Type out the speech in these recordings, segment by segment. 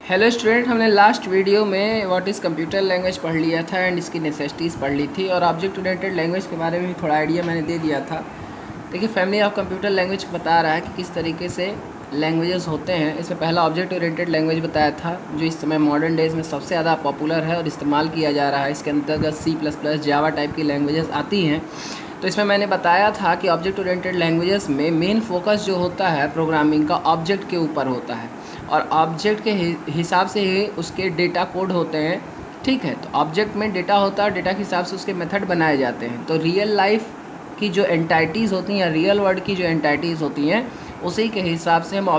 Hello student, हमने last video में what is computer language पढ़ लिया था एंड इसकी नेसेसिटीज़ पढ़ ली थी और ऑब्जेक्ट ओरिएंटेड लैंग्वेज के बारे में भी थोड़ा आइडिया मैंने दे दिया था। देखिए, फैमिली ऑफ कंप्यूटर लैंग्वेज बता रहा है कि किस तरीके से लैंग्वेजेस होते हैं। इसमें पहला ऑब्जेक्ट ओरिएंटेड लैंग्वेज बताया था, जो इस समय मॉडर्न डेज़ में सबसे ज़्यादा पॉपुलर है और इस्तेमाल किया जा रहा है। इसके अंतर्गत C++, जावा टाइप की लैंग्वेजेस आती हैं। तो इसमें मैंने बताया था कि ऑब्जेक्ट ओरिएंटेड लैंग्वेजेस में मेन फोकस जो होता है प्रोग्रामिंग का ऑब्जेक्ट के ऊपर होता है और ऑब्जेक्ट के हिसाब से ही उसके डेटा कोड होते हैं। ठीक है, तो ऑब्जेक्ट में डेटा होता है और डेटा के हिसाब से उसके मेथड बनाए जाते हैं। तो रियल लाइफ की जो एंटाइटीज़ होती हैं या रियल वर्ल्ड की जो एंटाइटीज़ होती हैं, उसी के हिसाब से हम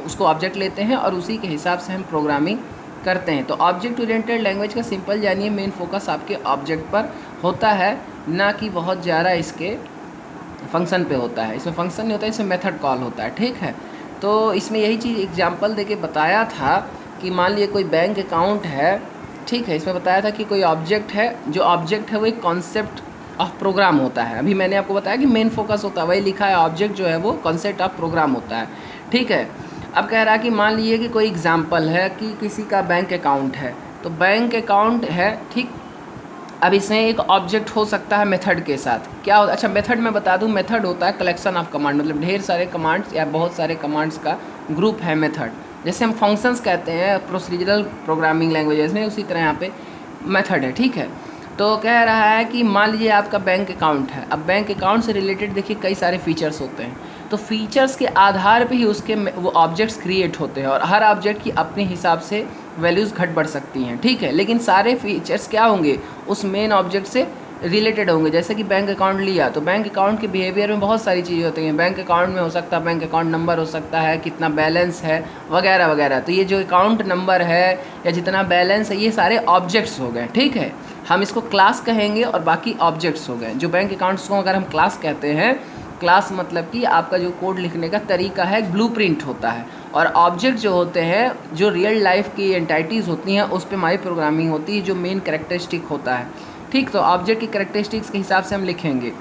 उसको ऑब्जेक्ट लेते हैं और उसी के हिसाब से हम प्रोग्रामिंग करते हैं। तो ऑब्जेक्ट ओरिएंटेड लैंग्वेज का सिंपल जानिए, मेन फोकस आपके ऑब्जेक्ट पर होता है, ना कि बहुत ज़्यादा इसके फंक्शन पे होता है। इसमें फंक्शन नहीं होता है, इसमें मेथड कॉल होता है। ठीक है, तो इसमें यही चीज़ एग्जांपल देके बताया था कि मान लिए कोई बैंक अकाउंट है। ठीक है, इसमें बताया था कि कोई ऑब्जेक्ट है, जो ऑब्जेक्ट है वो एक कॉन्सेप्ट ऑफ प्रोग्राम होता है। अभी मैंने आपको बताया कि मेन फोकस होता है, वही लिखा है, ऑब्जेक्ट जो है वो कॉन्सेप्ट ऑफ प्रोग्राम होता है। ठीक है, अब कह रहा है कि मान लीजिए कि कोई एग्जांपल है कि किसी का बैंक अकाउंट है, तो बैंक अकाउंट है। ठीक, अब इसमें एक ऑब्जेक्ट हो सकता है मेथड के साथ। क्या होता, अच्छा मेथड मैं बता दूं, मेथड होता है कलेक्शन ऑफ कमांड, मतलब ढेर सारे कमांड्स या बहुत सारे कमांड्स का ग्रुप है मेथड। जैसे हम फंक्शंस कहते हैं प्रोसीजरल प्रोग्रामिंग लैंग्वेजेस में, उसी तरह यहाँ पे मेथड है। ठीक है, तो कह रहा है कि मान लीजिए आपका बैंक अकाउंट है। अब बैंक अकाउंट से रिलेटेड देखिए कई सारे फीचर्स होते हैं, तो फीचर्स के आधार पे ही उसके वो ऑब्जेक्ट्स क्रिएट होते हैं और हर ऑब्जेक्ट की अपने हिसाब से वैल्यूज़ घट बढ़ सकती हैं। ठीक है, लेकिन सारे फीचर्स क्या होंगे, उस मेन ऑब्जेक्ट से रिलेटेड होंगे। जैसे कि बैंक अकाउंट लिया, तो बैंक अकाउंट के बिहेवियर में बहुत सारी चीज़ें होती हैं। बैंक अकाउंट में हो सकता है बैंक अकाउंट नंबर हो सकता है, कितना बैलेंस है, वगैरह वगैरह। तो ये जो अकाउंट नंबर है या जितना बैलेंस है, ये सारे ऑब्जेक्ट्स हो गए। ठीक है, हम इसको क्लास कहेंगे और बाकी ऑब्जेक्ट्स हो गए। जो बैंक अकाउंट्स को अगर हम क्लास कहते हैं, क्लास मतलब कि आपका जो कोड लिखने का तरीका है, ब्लूप्रिंट होता है। और ऑब्जेक्ट जो होते हैं, जो रियल लाइफ की एंटाइटीज़ होती हैं, उस पर हमारी प्रोग्रामिंग होती है, जो मेन कैरेक्टरिस्टिक होता है। ठीक, तो ऑब्जेक्ट की कैरेक्टरिस्टिक्स के हिसाब से हम लिखेंगे।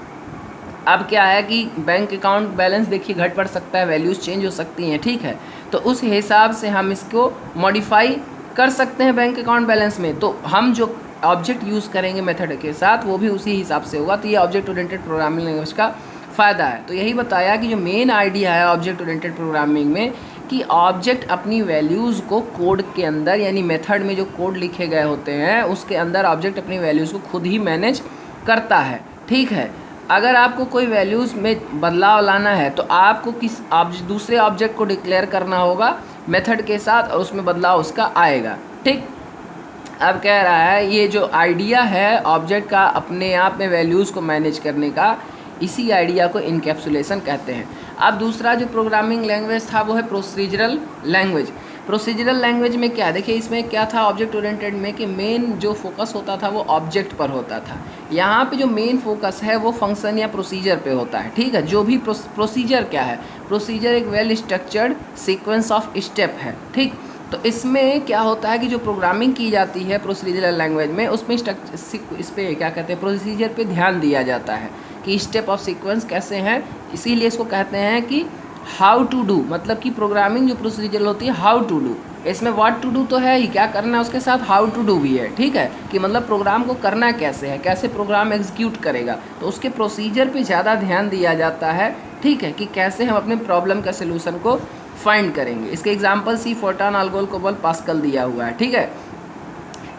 अब क्या है कि बैंक अकाउंट बैलेंस देखिए घट बढ़ सकता है, वैल्यूज़ चेंज हो सकती हैं। ठीक है, तो उस हिसाब से हम इसको मॉडिफाई कर सकते हैं बैंक अकाउंट बैलेंस में। तो हम जो ऑब्जेक्ट यूज़ करेंगे मेथड के साथ, वो भी उसी हिसाब से होगा। तो ये ऑब्जेक्ट ओरिएंटेड प्रोग्रामिंग लैंग्वेज का फ़ायदा है। तो यही बताया कि जो मेन आइडिया है ऑब्जेक्ट ओरिएंटेड प्रोग्रामिंग में, कि ऑब्जेक्ट अपनी वैल्यूज़ को कोड के अंदर, यानी मेथड में जो कोड लिखे गए होते हैं उसके अंदर ऑब्जेक्ट अपनी वैल्यूज़ को खुद ही मैनेज करता है। ठीक है, अगर आपको कोई वैल्यूज़ में बदलाव लाना है तो आपको दूसरे ऑब्जेक्ट को डिक्लेयर करना होगा मेथड के साथ और उसमें बदलाव उसका आएगा। ठीक, अब कह रहा है ये जो आइडिया है ऑब्जेक्ट का अपने आप में वैल्यूज़ को मैनेज करने का, इसी आइडिया को इनकैप्सुलेशन कहते हैं। अब दूसरा जो प्रोग्रामिंग लैंग्वेज था वो है प्रोसीजरल लैंग्वेज। प्रोसीजरल लैंग्वेज में क्या, देखिए इसमें क्या था ऑब्जेक्ट ओरिएंटेड में, कि मेन जो फोकस होता था वो ऑब्जेक्ट पर होता था। यहाँ पे जो मेन फोकस है वो फंक्शन या प्रोसीजर पे होता है। ठीक है, जो भी प्रोसीजर क्या है, प्रोसीजर एक well structured sequence of step है। ठीक, तो इसमें क्या होता है कि जो प्रोग्रामिंग की जाती है प्रोसीजरल लैंग्वेज में, उसमें इस पे क्या कहते हैं, प्रोसीजर पे ध्यान दिया जाता है कि स्टेप ऑफ सीक्वेंस कैसे हैं। इसीलिए इसको कहते हैं कि हाउ टू डू, मतलब कि प्रोग्रामिंग जो प्रोसीजरल होती है, हाउ टू डू। इसमें व्हाट टू डू तो है ही, क्या करना है उसके साथ हाउ टू डू भी है। ठीक है, कि मतलब प्रोग्राम को करना कैसे है, कैसे प्रोग्राम एग्जीक्यूट करेगा, तो उसके प्रोसीजर पे ज़्यादा ध्यान दिया जाता है। ठीक है, कि कैसे हम अपने प्रॉब्लम का सोल्यूशन को फाइंड करेंगे। इसके एग्जाम्पल सी, फोर्टान, अल्गोल, कोबल, पास्कल दिया हुआ है। ठीक है,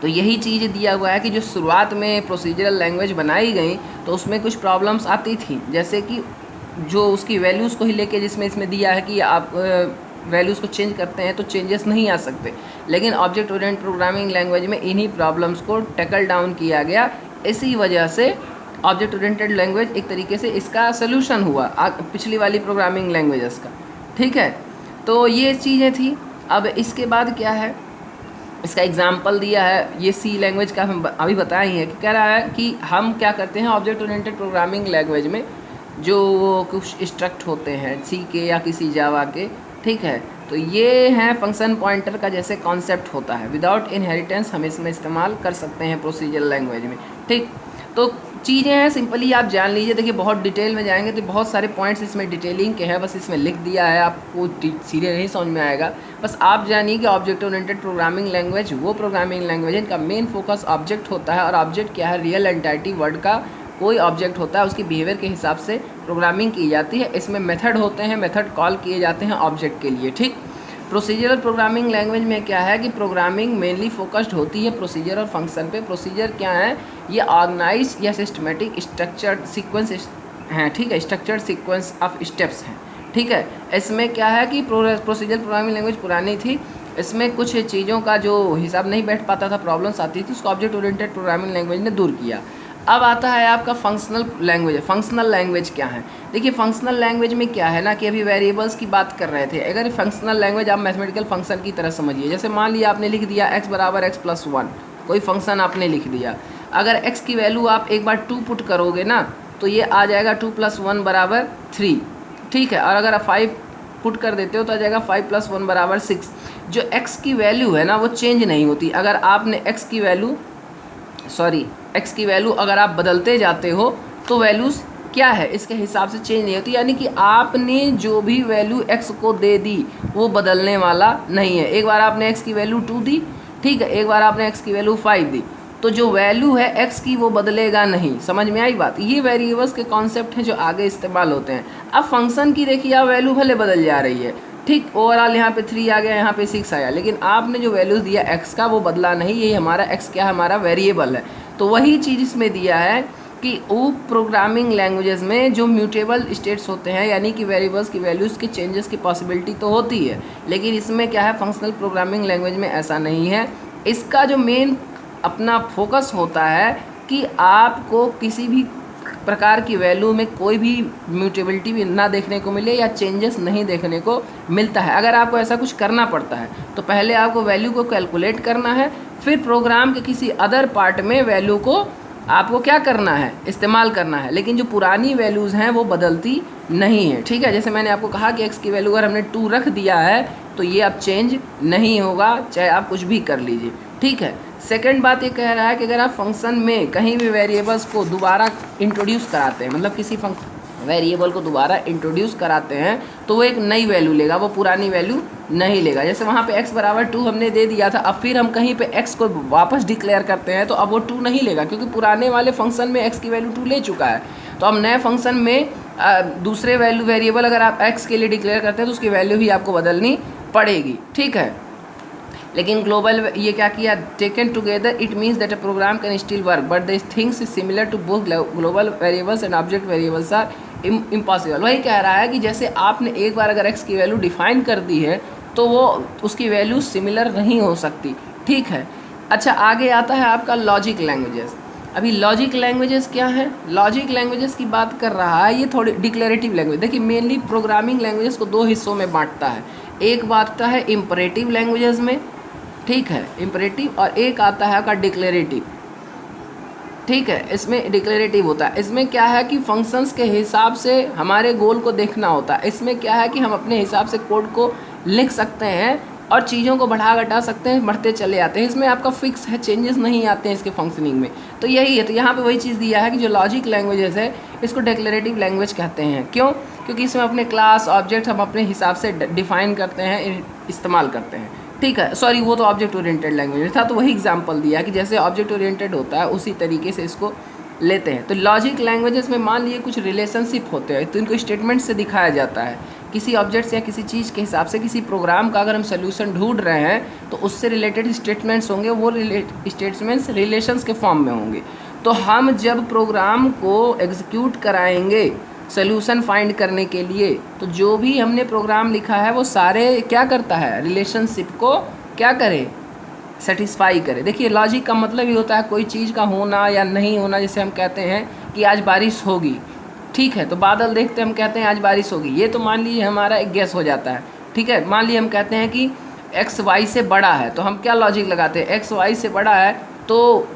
तो यही चीज़ दिया हुआ है कि जो शुरुआत में प्रोसीजरल लैंग्वेज बनाई गई तो उसमें कुछ प्रॉब्लम्स आती थी, जैसे कि जो उसकी वैल्यूज़ को ही लेके, जिसमें इसमें दिया है कि आप वैल्यूज़ को चेंज करते हैं तो चेंजेस नहीं आ सकते। लेकिन ऑब्जेक्ट ओरिएंटेड प्रोग्रामिंग लैंग्वेज में इन्हीं प्रॉब्लम्स को टैकल डाउन किया गया। इसी वजह से ऑब्जेक्ट ओरिएंटेड लैंग्वेज एक तरीके से इसका सोल्यूशन हुआ पिछली वाली प्रोग्रामिंग लैंग्वेजेस का। ठीक है, तो ये चीज़ें थी। अब इसके बाद क्या है, इसका एग्जाम्पल दिया है, ये सी लैंग्वेज का हम अभी बताया ही है, कि कह रहा है कि हम क्या करते हैं ऑब्जेक्ट ओरिएंटेड प्रोग्रामिंग लैंग्वेज में, जो कुछ स्ट्रक्ट होते हैं सी के या किसी जावा के। ठीक है, तो ये हैं फंक्शन पॉइंटर का जैसे कॉन्सेप्ट होता है, विदाउट इनहेरिटेंस हम इसमें इस्तेमाल कर सकते हैं प्रोसीजरल लैंग्वेज में। ठीक, तो चीज़ें हैं, सिंपली आप जान लीजिए। देखिए बहुत डिटेल में जाएंगे तो बहुत सारे पॉइंट्स इसमें डिटेलिंग के हैं, बस इसमें लिख दिया है, आपको सीधे नहीं समझ में आएगा। बस आप जानिए कि ऑब्जेक्ट ओरिएंटेड प्रोग्रामिंग लैंग्वेज वो प्रोग्रामिंग लैंग्वेज है इनका मेन फोकस ऑब्जेक्ट होता है। और ऑब्जेक्ट क्या है? रियल एंटाइटी वर्ड का कोई ऑब्जेक्ट होता है, उसकी बिहेवियर के हिसाब से प्रोग्रामिंग की जाती है। इसमें मेथड होते हैं, मेथड कॉल किए जाते हैं ऑब्जेक्ट के लिए, ठीक। प्रोसीजरल प्रोग्रामिंग लैंग्वेज में क्या है कि प्रोग्रामिंग मेनली फोकस्ड होती है प्रोसीजर और फंक्शन पे। प्रोसीजर क्या है? ये ऑर्गेनाइज या सिस्टमेटिक स्ट्रक्चर्ड सीक्वेंस हैं, ठीक है, स्ट्रक्चर्ड सीक्वेंस ऑफ स्टेप्स हैं, ठीक है। इसमें क्या है कि प्रोसीजरल प्रोग्रामिंग लैंग्वेज पुरानी थी, इसमें कुछ चीज़ों का जो हिसाब नहीं बैठ पाता था, प्रॉब्लम्स आती थी, उसको ऑब्जेक्ट ओरिएंटेड प्रोग्रामिंग लैंग्वेज ने दूर किया। अब आता है आपका फंक्शनल लैंग्वेज। फंक्शनल लैंग्वेज क्या है? देखिए फंक्शनल लैंग्वेज में क्या है ना कि अभी वेरिएबल्स की बात कर रहे थे। अगर फंक्शनल लैंग्वेज आप मैथमेटिकल फंक्शन की तरह समझिए, जैसे मान लिया आपने लिख दिया x बराबर x+1, कोई फंक्शन आपने लिख दिया। अगर x की वैल्यू आप एक बार 2 पुट करोगे ना तो ये आ जाएगा 2 + 1 = 3, ठीक है। और अगर आप 5 पुट कर देते हो तो आ जाएगा 5 + 1 = 6। जो x की वैल्यू है ना वो चेंज नहीं होती। अगर आपने x की वैल्यू अगर आप बदलते जाते हो तो वैल्यूज़ क्या है इसके हिसाब से चेंज नहीं होती। यानी कि आपने जो भी वैल्यू x को दे दी वो बदलने वाला नहीं है। एक बार आपने x की वैल्यू 2 दी, ठीक है, एक बार आपने x की वैल्यू 5 दी, तो जो वैल्यू है x की वो बदलेगा नहीं। समझ में आई बात? ये वेरिएबल्स के कॉन्सेप्ट हैं जो आगे इस्तेमाल होते हैं। अब फंक्शन की देखिए आप वैल्यू भले बदल जा रही है, ठीक, ओवरऑल यहाँ पे 3 आ गया, यहाँ पे 6 आया, लेकिन आपने जो वैल्यूज़ दिया x का वो बदला नहीं। ये हमारा x क्या है? हमारा वेरिएबल है। तो वही चीज़ इसमें दिया है कि वो प्रोग्रामिंग लैंग्वेजेस में जो म्यूटेबल स्टेट्स होते हैं, यानी कि वेरिएबल्स की वैल्यूज़ के चेंजेस की पॉसिबिलिटी तो होती है, लेकिन इसमें क्या है, फंक्शनल प्रोग्रामिंग लैंग्वेज में ऐसा नहीं है। इसका जो मेन अपना फोकस होता है कि आपको किसी भी प्रकार की वैल्यू में कोई भी म्यूटेबिलिटी भी ना देखने को मिले या चेंजेस नहीं देखने को मिलता है। अगर आपको ऐसा कुछ करना पड़ता है तो पहले आपको वैल्यू को कैलकुलेट करना है, फिर प्रोग्राम के किसी अदर पार्ट में वैल्यू को आपको क्या करना है? इस्तेमाल करना है। लेकिन जो पुरानी वैल्यूज़ हैं वो बदलती नहीं है, ठीक है। जैसे मैंने आपको कहा कि x की वैल्यू अगर हमने 2 रख दिया है तो ये अब चेंज नहीं होगा, चाहे आप कुछ भी कर लीजिए, ठीक है। सेकंड बात ये कह रहा है कि अगर आप फंक्शन में कहीं भी वेरिएबल्स को दोबारा इंट्रोड्यूस कराते हैं, मतलब किसी वेरिएबल को दोबारा इंट्रोड्यूस कराते हैं, तो वो एक नई वैल्यू लेगा, वो पुरानी वैल्यू नहीं लेगा। जैसे वहाँ पे x बराबर 2 हमने दे दिया था, अब फिर हम कहीं पे x को वापस डिक्लेयर करते हैं तो अब वो 2 नहीं लेगा, क्योंकि पुराने वाले फंक्शन में x की वैल्यू 2 ले चुका है। तो अब नए फंक्शन में दूसरे वेरिएबल अगर आप x के लिए डिक्लेयर करते हैं तो उसकी वैल्यू भी आपको बदलनी पड़ेगी, ठीक है। लेकिन ग्लोबल ये क्या किया? Taken together it means that a program can still work but this things is similar to both global variables and object variables are impossible. वही कह रहा है कि जैसे आपने एक बार अगर x की वैल्यू डिफाइन कर दी है तो वो उसकी वैल्यू सिमिलर नहीं हो सकती, ठीक है। अच्छा, आगे आता है आपका लॉजिक लैंग्वेजेस। अभी लॉजिक लैंग्वेजेस क्या है? लॉजिक लैंग्वेजेस की बात कर रहा है, ये थोड़ी डिक्लेरेटिव लैंग्वेज। देखिए मेनली प्रोग्रामिंग लैंग्वेजेस को 2 हिस्सों में बांटता है। एक बात है इम्परेटिव लैंग्वेजेस में, ठीक है, इम्परेटिव, और एक आता है आपका डिक्लेरेटिव, ठीक है। इसमें डिक्लेरेटिव होता है, इसमें क्या है कि फंक्शंस के हिसाब से हमारे गोल को देखना होता है। इसमें क्या है कि हम अपने हिसाब से कोड को लिख सकते हैं और चीज़ों को बढ़ा घटा सकते हैं, बढ़ते चले आते हैं। इसमें आपका फिक्स है, चेंजेस नहीं आते हैं इसके फंक्शनिंग में। तो यही है, तो यहाँ पे वही चीज़ दिया है कि जो लॉजिक लैंग्वेजेस है इसको डिक्लेरेटिव लैंग्वेज कहते हैं। क्यों? क्योंकि इसमें अपने क्लास ऑब्जेक्ट हम अपने हिसाब से डिफाइन करते हैं, इस्तेमाल करते हैं, ठीक है। सॉरी, वो तो ऑब्जेक्ट ओरिएंटेड लैंग्वेज में था, तो वही एग्जांपल दिया कि जैसे ऑब्जेक्ट ओरिएंटेड होता है उसी तरीके से इसको लेते हैं। तो लॉजिक लैंग्वेजेस में मान लिए कुछ रिलेशनशिप होते हैं, तो इनको स्टेटमेंट से दिखाया जाता है। किसी ऑब्जेक्ट या किसी चीज़ के हिसाब से किसी प्रोग्राम का अगर हम सोल्यूशन ढूंढ रहे हैं तो उससे रिलेटेड स्टेटमेंट्स होंगे, वो स्टेटमेंट्स रिलेशंस के फॉर्म में होंगे। तो हम जब प्रोग्राम को एग्जीक्यूट कराएंगे सोल्यूशन फाइंड करने के लिए, तो जो भी हमने प्रोग्राम लिखा है वो सारे क्या करता है? रिलेशनशिप को क्या करे? सेटिस्फाई करे। देखिए लॉजिक का मतलब ही होता है कोई चीज़ का होना या नहीं होना। जैसे हम कहते हैं कि आज बारिश होगी, ठीक है, तो बादल देखते हम कहते हैं आज बारिश होगी, ये तो मान लीजिए हमारा एक गेस हो जाता है, ठीक है। मान लीजिए हम कहते हैं कि एक्स वाई से बड़ा है, तो हम क्या लॉजिक लगाते हैं? एक्स वाई से बड़ा है तो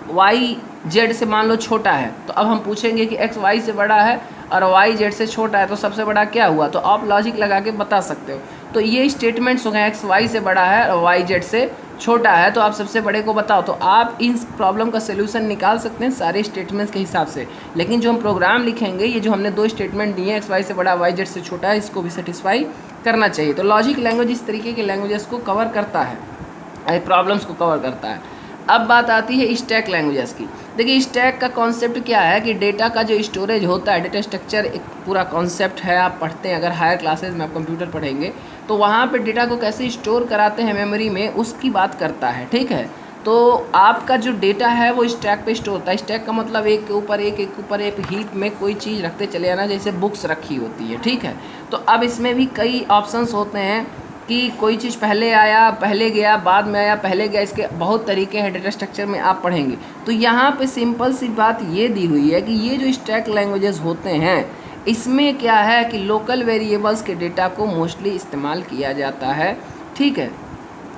वाई जेड से मान लो छोटा है, तो अब हम पूछेंगे कि एक्स वाई से बड़ा है और वाई जेड से छोटा है, तो सबसे बड़ा क्या हुआ? तो आप लॉजिक लगा के बता सकते हो। तो ये स्टेटमेंट्स हो गए एक्स वाई से बड़ा है और वाई जेड से छोटा है, तो आप सबसे बड़े को बताओ। तो आप इस प्रॉब्लम का सोल्यूशन निकाल सकते हैं सारे स्टेटमेंट्स के हिसाब से, लेकिन जो हम प्रोग्राम लिखेंगे, ये जो हमने 2 स्टेटमेंट दिए एक्स वाई से बड़ा वाई जेड से छोटा है, इसको भी सेटिस्फाई करना चाहिए। तो लॉजिक लैंग्वेज इस तरीके के लैंग्वेजेस को कवर करता है, प्रॉब्लम्स को कवर करता है। अब बात आती है स्टैक लैंग्वेजेस की। देखिए स्टैक का कॉन्सेप्ट क्या है कि डेटा का जो स्टोरेज होता है, डेटा स्ट्रक्चर एक पूरा कॉन्सेप्ट है। आप पढ़ते हैं, अगर हायर क्लासेस में आप कंप्यूटर पढ़ेंगे तो वहाँ पे डेटा को कैसे स्टोर कराते हैं मेमोरी में, उसकी बात करता है, ठीक है। तो आपका जो डेटा है वो स्टैक पे स्टोर होता है। स्टैक का मतलब एक के ऊपर एक, एक के ऊपर एक हीप में कोई चीज़ रखते चले आना, जैसे बुक्स रखी होती है, ठीक है। तो अब इसमें भी कई ऑप्शंस होते हैं कि कोई चीज़ पहले आया, पहले गया, बाद में आया, पहले गया, इसके बहुत तरीके हैं, डेटा स्ट्रक्चर में आप पढ़ेंगे। तो यहाँ पे सिंपल सी बात ये दी हुई है कि ये जो स्टैक लैंग्वेजेस होते हैं, इसमें क्या है कि लोकल वेरिएबल्स के डेटा को मोस्टली इस्तेमाल किया जाता है, ठीक है,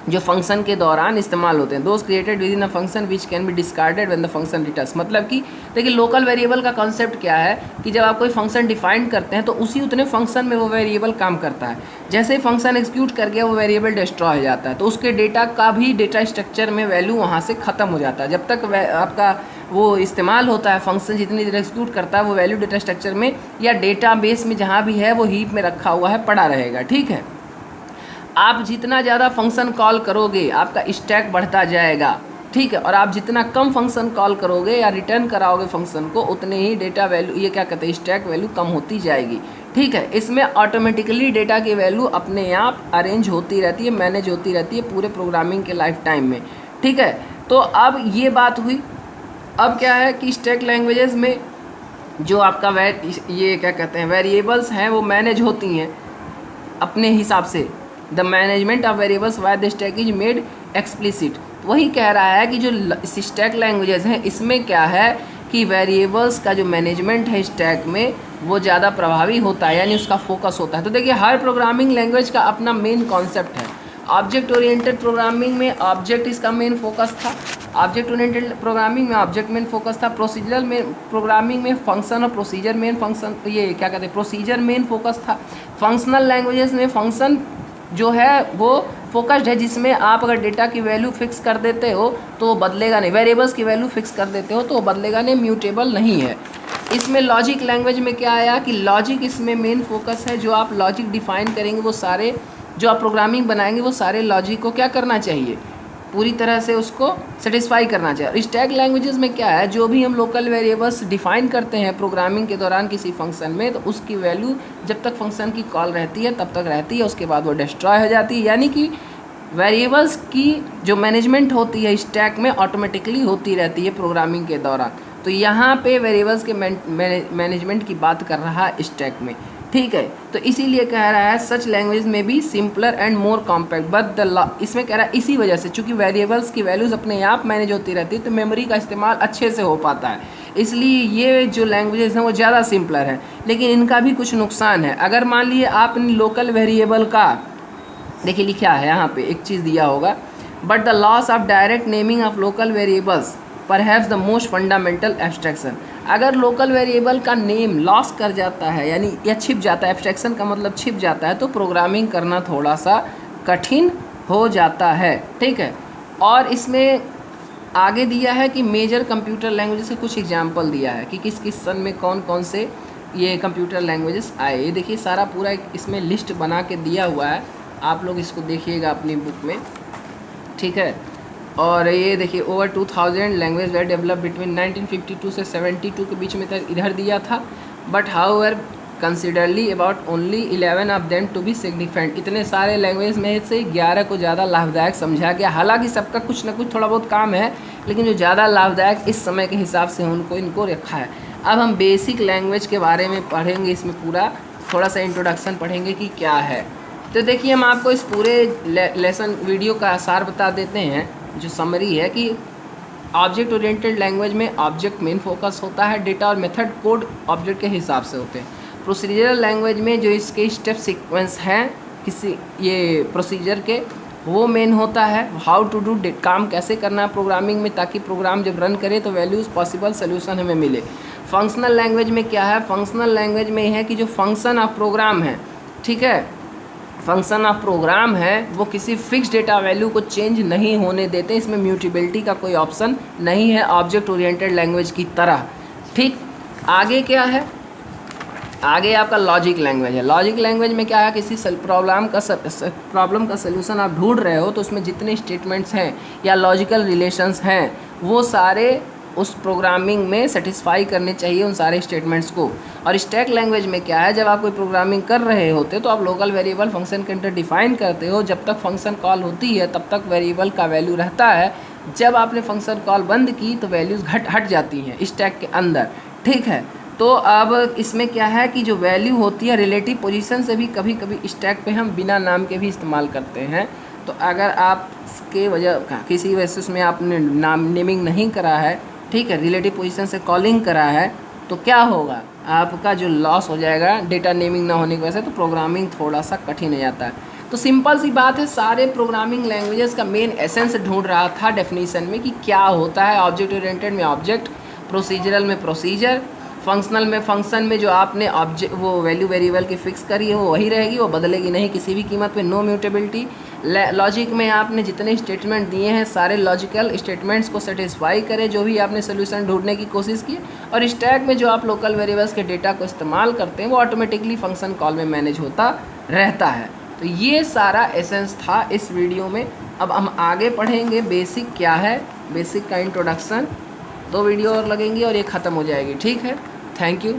जो फंक्शन के दौरान इस्तेमाल होते हैं। Those created with in a function which can be discarded when the function returns. मतलब कि देखिए लोकल वेरिएबल का कॉन्सेप्ट क्या है कि जब आप कोई फंक्शन डिफाइन करते हैं तो उसी उतने फंक्शन में वो वेरिएबल काम करता है। जैसे ही फंक्शन एग्जीक्यूट कर गया वो वेरिएबल डिस्ट्रॉय हो जाता है, तो उसके डेटा का भी डेटा स्ट्रक्चर में वैल्यू वहाँ से ख़त्म हो जाता है। जब तक आपका वो इस्तेमाल होता है, फंक्शन जितनी देर एग्जीक्यूट करता है, वो वैल्यू डेटा स्ट्रक्चर में या डेटा बेस में जहाँ भी है वो हीप में रखा हुआ है, पड़ा रहेगा, ठीक है। आप जितना ज़्यादा फंक्शन कॉल करोगे आपका स्टैक बढ़ता जाएगा, ठीक है, और आप जितना कम फंक्शन कॉल करोगे या रिटर्न कराओगे फंक्शन को, उतने ही डेटा वैल्यू, ये क्या कहते हैं, स्टैक वैल्यू कम होती जाएगी, ठीक है। इसमें ऑटोमेटिकली डेटा की वैल्यू अपने आप अरेंज होती रहती है, मैनेज होती रहती है पूरे प्रोग्रामिंग के लाइफ टाइम में, ठीक है। तो अब ये बात हुई। अब क्या है कि स्टैक लैंग्वेजेस में जो आपका ये क्या कहते हैं वेरिएबल्स हैं वो मैनेज होती हैं अपने हिसाब से। The management of variables why the stack is made explicit. वही कह रहा है कि जो स्टैक लैंग्वेजेस हैं इसमें क्या है कि वेरिएबल्स का जो मैनेजमेंट है स्टैक में वो ज़्यादा प्रभावी होता है, यानी उसका फोकस होता है। तो देखिए हर प्रोग्रामिंग लैंग्वेज का अपना मेन कॉन्सेप्ट है। ऑब्जेक्ट ओरिएंटेड प्रोग्रामिंग में ऑब्जेक्ट इसका मेन फोकस था, ऑब्जेक्ट ओरिएंटेड प्रोग्रामिंग में ऑब्जेक्ट मेन फोकस था, प्रोसीजरल में प्रोग्रामिंग में फंक्शन और प्रोसीजर मेन फंक्शन, ये क्या कहते हैं प्रोसीजर मेन फोकस था। फंक्शनल लैंग्वेजेस में फंक्शन जो है वो फोकस्ड है, जिसमें आप अगर डेटा की वैल्यू फिक्स कर देते हो तो वो बदलेगा नहीं, वेरिएबल्स की वैल्यू फिक्स कर देते हो तो वो बदलेगा नहीं, म्यूटेबल नहीं है। इसमें लॉजिक लैंग्वेज में क्या आया कि लॉजिक इसमें मेन फोकस है। जो आप लॉजिक डिफाइन करेंगे वो सारे, जो आप प्रोग्रामिंग बनाएंगे वो सारे लॉजिक को क्या करना चाहिए, पूरी तरह से उसको सेटिस्फाई करना चाहिए। और स्टैक लैंग्वेजेस में क्या है, जो भी हम लोकल वेरिएबल्स डिफाइन करते हैं प्रोग्रामिंग के दौरान किसी फंक्शन में, तो उसकी वैल्यू जब तक फंक्शन की कॉल रहती है तब तक रहती है, उसके बाद वो डिस्ट्रॉय हो जाती है। यानी कि वेरिएबल्स की जो मैनेजमेंट होती है स्टैक में ऑटोमेटिकली होती रहती है प्रोग्रामिंग के दौरान। तो यहाँ पे वेरिएबल्स के मैनेजमेंट की बात कर रहा है स्टैक में, ठीक है। तो इसीलिए कह रहा है सच लैंग्वेज में भी simpler and more compact but the, इसमें कह रहा है इसी वजह से, चूंकि वेरिएबल्स की वैल्यूज़ अपने आप मैनेज होती रहती है तो मेमोरी का इस्तेमाल अच्छे से हो पाता है, इसलिए ये जो लैंग्वेजेस हैं वो ज़्यादा सिंपलर है। लेकिन इनका भी कुछ नुकसान है। अगर मान लिए आप लोकल वेरिएबल का, देखिए लिखा है यहाँ पे एक चीज़ दिया होगा, but the loss of direct naming of local variables perhaps the most fundamental abstraction. अगर लोकल वेरिएबल का नेम लॉस कर जाता है, यानी या छिप जाता है, एब्स्ट्रैक्शन का मतलब छिप जाता है, तो प्रोग्रामिंग करना थोड़ा सा कठिन हो जाता है, ठीक है। और इसमें आगे दिया है कि मेजर कंप्यूटर लैंग्वेजेस के कुछ एग्जाम्पल दिया है कि किस किस सन में कौन कौन से ये कंप्यूटर लैंग्वेजेस आए। ये देखिए सारा पूरा एक इसमें लिस्ट बना के दिया हुआ है, आप लोग इसको देखिएगा अपनी बुक में, ठीक है। और ये देखिए over 2000 language were develop between 1952 से 72 के बीच में तक इधर दिया था, but however considerably about only 11 of them to be significant. इतने सारे लैंग्वेज में से 11 को ज़्यादा लाभदायक समझा गया। हालांकि सबका कुछ ना कुछ थोड़ा बहुत काम है, लेकिन जो ज़्यादा लाभदायक इस समय के हिसाब से इनको रखा है। अब हम बेसिक लैंग्वेज के बारे में पढ़ेंगे, इसमें पूरा थोड़ा सा इंट्रोडक्शन पढ़ेंगे कि क्या है। तो देखिए हम आपको इस पूरे लेसन वीडियो का आसार बता देते हैं, जो समरी है कि ऑब्जेक्ट ओरिएंटेड लैंग्वेज में ऑब्जेक्ट मेन फोकस होता है, डेटा और मेथड कोड ऑब्जेक्ट के हिसाब से होते हैं। प्रोसीजरल लैंग्वेज में जो इसके स्टेप सीक्वेंस हैं किसी ये प्रोसीजर के, वो मेन होता है। हाउ टू डू, काम कैसे करना है प्रोग्रामिंग में ताकि प्रोग्राम जब रन करे तो वैल्यूज़ पॉसिबल सोल्यूशन हमें मिले। फंक्शनल लैंग्वेज में क्या है, फंक्शनल लैंग्वेज में है कि जो फंक्शन ऑफ प्रोग्राम है, ठीक है, फंक्शन ऑफ प्रोग्राम है वो किसी फिक्स डेटा वैल्यू को चेंज नहीं होने देते, इसमें म्यूटेबिलिटी का कोई ऑप्शन नहीं है ऑब्जेक्ट ओरिएंटेड लैंग्वेज की तरह। ठीक, आगे क्या है, आगे आपका लॉजिक लैंग्वेज है। लॉजिक लैंग्वेज में क्या है, किसी प्रॉब्लम का सलूशन आप ढूंढ रहे हो तो उसमें जितने स्टेटमेंट्स हैं या लॉजिकल रिलेशंस हैं वो सारे उस प्रोग्रामिंग में सेटिस्फाई करने चाहिए उन सारे स्टेटमेंट्स को। और स्टैक लैंग्वेज में क्या है, जब आप कोई प्रोग्रामिंग कर रहे होते तो आप लोकल वेरिएबल फंक्शन के अंदर डिफाइन करते हो, जब तक फंक्शन कॉल होती है तब तक वेरिएबल का वैल्यू रहता है, जब आपने फंक्शन कॉल बंद की तो वैल्यूज़ हट जाती हैं स्टैक के अंदर। ठीक है, तो अब इसमें क्या है कि जो वैल्यू होती है रिलेटिव पोजीशन से भी कभी कभी स्टैक पे हम बिना नाम के भी इस्तेमाल करते हैं। तो अगर आप के वजह किसी वजह से उसमें आपने नाम नेमिंग नहीं करा है, ठीक है, रिलेटिव पोजीशन से कॉलिंग करा है, तो क्या होगा, आपका जो लॉस हो जाएगा डेटा नेमिंग ना होने की वजह से, तो प्रोग्रामिंग थोड़ा सा कठिन हो जाता है। तो सिंपल सी बात है, सारे प्रोग्रामिंग लैंग्वेजेस का मेन एसेंस ढूंढ रहा था डेफिनेशन में कि क्या होता है ऑब्जेक्ट ओरिएंटेड में ऑब्जेक्ट, प्रोसीजरल में प्रोसीजर, फंक्शनल में फंक्शन में जो आपने ऑब्जेक्ट वो वैल्यू वेरिएबल की फिक्स करी है वो वही रहेगी, वो बदलेगी नहीं किसी भी कीमत पे, नो म्यूटेबिलिटी। लॉजिक में आपने जितने स्टेटमेंट दिए हैं सारे लॉजिकल स्टेटमेंट्स को सेटिस्फाई करें जो भी आपने सोल्यूशन ढूंढने की कोशिश की। और स्टैक में जो आप लोकल वेरिएबल्स के डेटा को इस्तेमाल करते हैं वो ऑटोमेटिकली फंक्शन कॉल में मैनेज होता रहता है। तो ये सारा एसेंस था इस वीडियो में। अब हम आगे पढ़ेंगे बेसिक क्या है, बेसिक का इंट्रोडक्शन, 2 वीडियो और लगेंगी और ये ख़त्म हो जाएगी। ठीक है, थैंक यू।